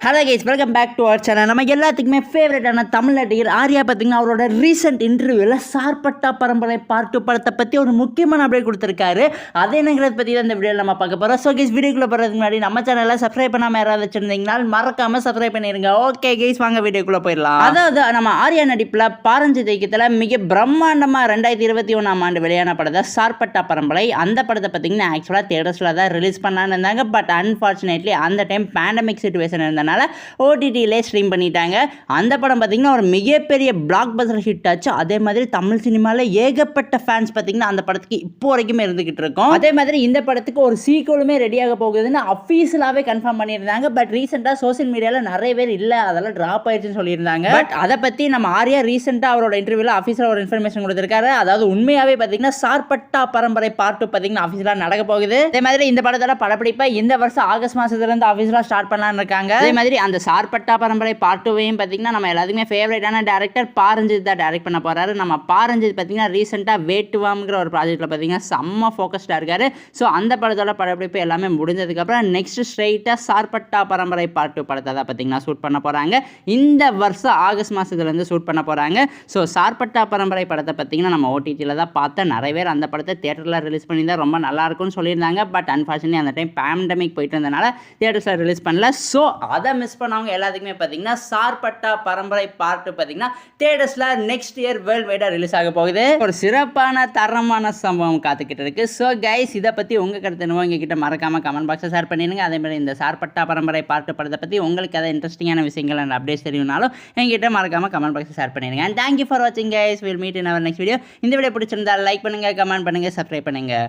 Hello guys, welcome back to our channel. நம்ம எல்லாத்துக்குமே ஃபேவரட்டான தமிழ் நடிகர் ஆர்யா பார்த்தீங்கன்னா அவரோட ரீசெண்ட் இன்டர்வியூவில் சார்பட்டா பரம்பரை பார்ட் 2 படத்தை பற்றி ஒரு முக்கியமான அப்டேட் கொடுத்துருக்காரு. அது என்னங்கிறத பற்றி தான் இந்த வீடியோவில் நம்ம பார்க்க போகிறோம். ஸோ கைஸ், வீடியோக்குள்ளே போகிறதுக்கு முன்னாடி நம்ம சேனலில் சப்ஸ்கிரைப் பண்ணாமல் யாராவது வச்சுருந்தீங்கன்னா மறக்காமல் சப்ஸ்கிரைப் பண்ணிடுங்க. ஓகே கைஸ், வாங்க வீடியோக்குள்ளே போயிடலாம். அதாவது நம்ம ஆர்யா நடிப்பில் பாரஞ்சித் இயக்கத்தில் மிக பிரம்மாண்டமாக 2021ஆம் ஆண்டு வெளியான படத்தை சார்பட்டா பரம்பரை. அந்த படத்தை பார்த்தீங்கன்னா ஆக்சுவலாக தியேட்டர்ஸில் தான் ரிலீஸ் பண்ணலான்னு இருந்தாங்க. பட் அன்ஃபார்ச்சுனேட்லி அந்த டைம் பேண்டமிக் சிச்சுவேஷன் இருந்தனால ஓடிடியிலே ஸ்ட்ரீம் பண்ணிட்டாங்க. அந்த படம் பார்த்தீங்கன்னா ஒரு மிகப்பெரிய பிளாக் பஸ்டர் ஹிட் ஆச்சு. அதே மாதிரி தமிழ் சினிமாவில் ஏகப்பட்ட ஃபேன்ஸ் பார்த்தீங்கன்னா அந்த படத்துக்கு இப்போ வரைக்குமே இருந்துகிட்டு இருக்கோம். அதே மாதிரி இந்த படத்துக்கு ஒரு சீக்வலுமே ரெடியாக போகுதுன்னு அஃபீஷியலாகவே கன்ஃபார்ம் பண்ணியிருந்தாங்க. பட் ரீசெண்டாக சோசியல் மீடியாவில் நிறைய பேர் இல்லை, அதெல்லாம் ட்ராப் ஆயிடுச்சுன்னு சொல்லியிருந்தாங்க. பட் அதை பற்றி நம்ம ஆர்யா ரீசெண்டாக அவரோட இன்டர்வியூவில் அஃபீஷியலாக ஒரு இன்ஃபர்மேஷன் கொடுத்துருக்காரு. அதாவது உண்மையாகவே பார்த்தீங்கன்னா சார்பட்டா பரம்பரை பார்ட் 2 பார்த்தீங்கன்னா அஃபீஷியலாக நடக்க போகுது. அதே மாதிரி இந்த படத்தோட படப்பிடிப்பை இந்த வருஷம் ஆகஸ்ட் மாதத்துலேருந்து அஃபீஷியலாக ஸ்டார்ட் பண்ணலான்னு இருக்காங்க. அதே மாதிரி அந்த சார்பட்டா பரம்பரை பார்ட் 2வையும் பார்த்தீங்கன்னா நம்ம எல்லாத்துக்குமே ஃபேவரட்டான டேரக்டர் பாரஞ்சித் தான் டைரக்ட் பண்ண போறாரு. நம்ம பாரஞ்சித் பார்த்தீங்கன்னா ரீசெண்டாக வேட்டுவாம்ங்கிற ஒரு ப்ராஜெக்ட்டில் பார்த்தீங்கன்னா செம்ம ஃபோக்கஸ்டாக இருக்காரு. ஸோ அந்த படத்தோட படப்பிடிப்பு எல்லாமே முடிஞ்சதுக்கப்புறம் நெக்ஸ்ட் ஸ்ட்ரெயிட்டாக சார்பட்டா பரம்பரை பார்ட் 2 படத்தை தான் பார்த்தீங்கன்னா ஷூட் பண்ண போகிறாங்க. இந்த வருஷம் ஆகஸ்ட் மாதத்துலேருந்து ஷூட் பண்ண போகிறாங்க. ஸோ சார்பட்டா பரம்பரை படத்தை பார்த்தீங்கன்னா நம்ம ஓடிடியில் தான் பார்த்தா நிறைய பேர் அந்த படத்தை தியேட்டரில் ரிலீஸ் பண்ணியிருந்தா ரொம்ப நல்லா இருக்கும்னு சொல்லியிருந்தாங்க. பட் அன்ஃபார்ச்சுனேட்லி அந்த டைம் பேண்டமிக் போயிட்டு இருந்தனால தியேட்டர்ஸில் ரிலீஸ் பண்ணல. ஸோ அதை மிஸ் பண்ணவங்க எல்லாத்துக்குமே பார்த்தீங்கன்னா சார்பட்டா பரம்பரை பார்ட் 2 பார்த்தீங்கன்னா தியேட்டர்ஸில் நெக்ஸ்ட் இயர் வேர்ல்டு வைடாக ரிலீஸ் ஆக போகுது. ஒரு சிறப்பான தரமான சம்பவம் காத்துக்கிட்டு இருக்கு. ஸோ கைஸ், இதை பற்றி உங்கள் கருத்து என்னவோ எங்ககிட்ட மறக்காமல் கமெண்ட் பாக்ஸில் ஷேர் பண்ணிடுங்க. அதே மாதிரி இந்த சார்பட்டா பரம்பரை பார்ட் 2 படத்தை பற்றி உங்களுக்கு எதாவது இன்ட்ரெஸ்டிங்கான விஷயங்கள் அண்ட் அப்டேட்ஸ் தெரியும்னாலும் எங்ககிட்ட மறக்காமல் கமெண்ட் பாக்ஸில் ஷேர் பண்ணிடுங்க. அண்ட் தேங்க்யூ ஃபார் வாட்சிங் guys. Will meet in our next video. இந்த வீடியோ பிடிச்சிருந்தா லைக் பண்ணுங்கள், கமெண்ட் பண்ணுங்கள், சப்ஸ்கிரைப் பண்ணுங்கள்.